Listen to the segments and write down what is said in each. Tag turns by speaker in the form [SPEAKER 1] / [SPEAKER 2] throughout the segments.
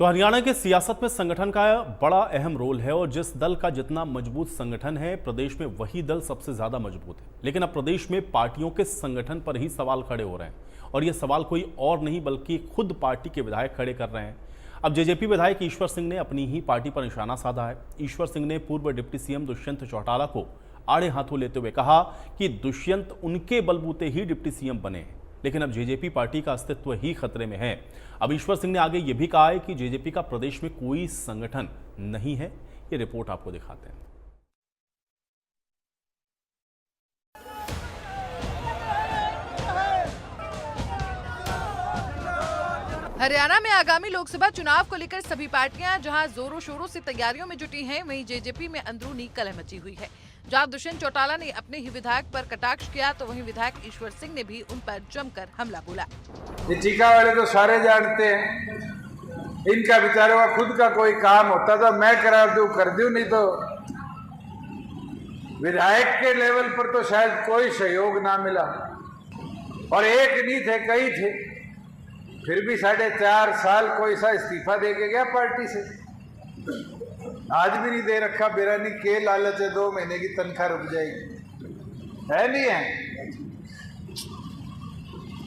[SPEAKER 1] तो हरियाणा के सियासत में संगठन का बड़ा अहम रोल है और जिस दल का जितना मजबूत संगठन है प्रदेश में वही दल सबसे ज्यादा मजबूत है। लेकिन अब प्रदेश में पार्टियों के संगठन पर ही सवाल खड़े हो रहे हैं और ये सवाल कोई और नहीं बल्कि खुद पार्टी के विधायक खड़े कर रहे हैं। अब जेजेपी विधायक ईश्वर सिंह ने अपनी ही पार्टी पर निशाना साधा है। ईश्वर सिंह ने पूर्व डिप्टी सीएम दुष्यंत चौटाला को आड़े हाथों लेते हुए कहा कि दुष्यंत उनके बलबूते ही डिप्टी सीएम बने हैं, लेकिन अब जेजेपी पार्टी का अस्तित्व ही खतरे में है। अब ईश्वर सिंह ने आगे ये भी कहा है कि जेजेपी का प्रदेश में कोई संगठन नहीं है। ये रिपोर्ट आपको दिखाते हैं।
[SPEAKER 2] हरियाणा में आगामी लोकसभा चुनाव को लेकर सभी पार्टियां जहां जोरों शोरों से तैयारियों में जुटी हैं, वहीं जेजेपी में अंदरूनी कलह मची हुई है। जहां दुष्यंत चौटाला ने अपने ही विधायक पर कटाक्ष किया तो वहीं विधायक ईश्वर सिंह ने भी उन पर जमकर हमला बोला।
[SPEAKER 3] ये टीका वाले तो सारे जानते हैं, इनका बेचारों का खुद का कोई काम होता तो मैं करा दूं कर दूं, नहीं तो विधायक के लेवल पर तो शायद कोई सहयोग ना मिला। और एक नहीं थे, कई थे, फिर भी 4.5 साल कोई सा इस्तीफा दे के गया पार्टी से। आज भी नहीं दे रखा। बेरानी के लालच है 2 महीने की तनख्वाह रुक जाएगी, है नहीं है?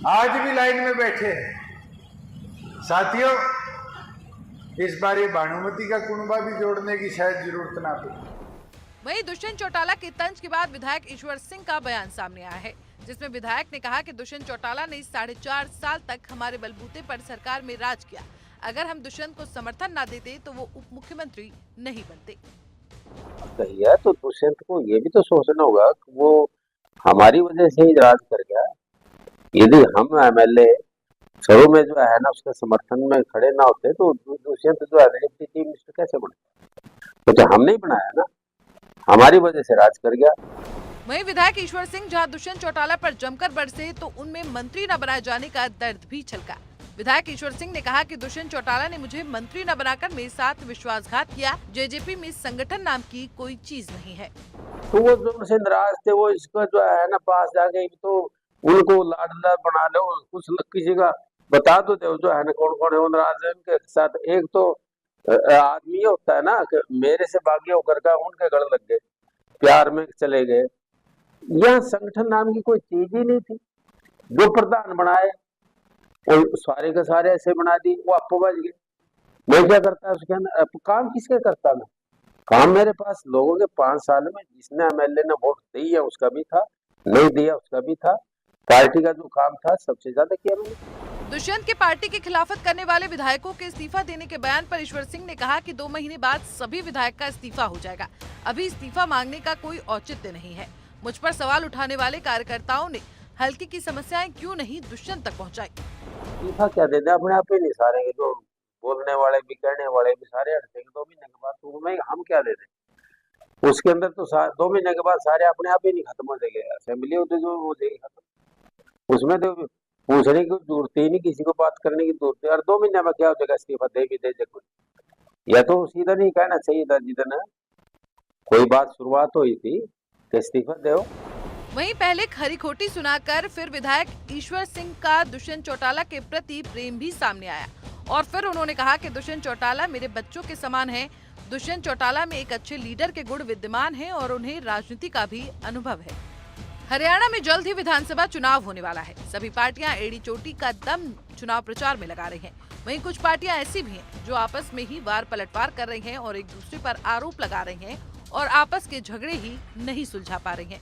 [SPEAKER 3] आज भी लाइन में बैठे हैं। साथियों, इस बार ये भानुमति का कुनबा भी जोड़ने की शायद जरूरत ना पड़े।
[SPEAKER 2] वहीं दुष्यंत चौटाला के तंज के बाद विधायक ईश्वर सिंह का बयान सामने आया है, जिसमें विधायक ने कहा कि दुष्यंत चौटाला ने 4.5 साल तक हमारे बलबूते पर सरकार में राज किया। अगर हम दुष्यंत को समर्थन ना देते तो वो उप मुख्यमंत्री नहीं बनते।
[SPEAKER 4] सही है, तो दुष्यंत को ये भी तो सोचना होगा कि वो हमारी वजह से ही राज कर गया। यदि हम एमएलए शुरू में जो है ना उसके समर्थन में खड़े ना होते तो दुष्यंत जो है डिप्टी चीफ मिनिस्टर कैसे बने? तो हमने ही बनाया ना, हमारी वजह से राज कर गया।
[SPEAKER 2] वहीं विधायक ईश्वर सिंह जहां दुष्यंत चौटाला पर जमकर बरसे तो उनमें मंत्री न बनाए जाने का दर्द भी छलका। विधायक ईश्वर सिंह ने कहा कि दुष्यंत चौटाला ने मुझे मंत्री न बनाकर मेरे साथ विश्वासघात किया। जेजेपी में संगठन नाम की कोई चीज नहीं है।
[SPEAKER 4] तो वो जो से नाराज थे, वो इसका जो है ना पास जाके तो उनको लाडला बना लो, कुछ किसी का बता दो जो है ना कौन कौन है वो नाराज है उनके साथ। एक तो आदमी होता है ना कि मेरे से भाग्य होकर का उनके गढ़ लग गए, प्यार में चले गए। यह संगठन नाम की कोई चीज ही नहीं थी। जो प्रधान बनाए और सारे के सारे ऐसे बना दी, वो आपको बच गए। मैं क्या करता है उसके अंदर काम किसके करता मैं? काम मेरे पास लोगों के 5 साल में जिसने एमएलए ने वोट दी है उसका भी था, नहीं दिया उसका भी था। पार्टी का जो काम था सबसे ज्यादा किया मैंने।
[SPEAKER 2] दुष्यंत के पार्टी की खिलाफत करने वाले विधायकों के इस्तीफा देने के बयान पर ईश्वर सिंह ने कहा कि 2 महीने बाद सभी विधायक का इस्तीफा हो जाएगा। अभी इस्तीफा मांगने का कोई औचित्य नहीं है। मुझ पर सवाल उठाने वाले कार्यकर्ताओं ने हल्की की समस्याएं क्यों नहीं दुष्यंत तक पहुंचाई।
[SPEAKER 4] इस्तीफा क्या दे दे, अपने आप ही नहीं सारे जो बोलने वाले भी कहने वाले भी सारे हटेंगे 2 महीने के बाद। तो मैं हम क्या दे दें उसके अंदर? तो 2 महीने के बाद सारे अपने आप ही नहीं खत्म हो जाएंगे। असेंबली होते जो हो जाएगी खत्म, उसमें तो पूछने की जरूरत ही नहीं, किसी को बात करने की जरूरत है। और 2 महीने में क्या हो जाएगा? इस्तीफा दे भी दे कोई, या तो सीधा नहीं कहना चाहिए था जिधर कोई बात शुरुआत हुई थी कि इस्तीफा दो।
[SPEAKER 2] वहीं पहले खरी खोटी सुनाकर फिर विधायक ईश्वर सिंह का दुष्यंत चौटाला के प्रति प्रेम भी सामने आया और फिर उन्होंने कहा कि दुष्यंत चौटाला मेरे बच्चों के समान हैं। दुष्यंत चौटाला में एक अच्छे लीडर के गुण विद्यमान हैं और उन्हें राजनीति का भी अनुभव है। हरियाणा में जल्द ही विधानसभा चुनाव होने वाला है। सभी पार्टियां एड़ी चोटी का दम चुनाव प्रचार में लगा रही हैं। वहीं कुछ पार्टियां ऐसी भी हैं जो आपस में ही वार पलटवार कर रही हैं और एक दूसरे पर आरोप लगा रही हैं और आपस के झगड़े ही नहीं सुलझा पा रही हैं।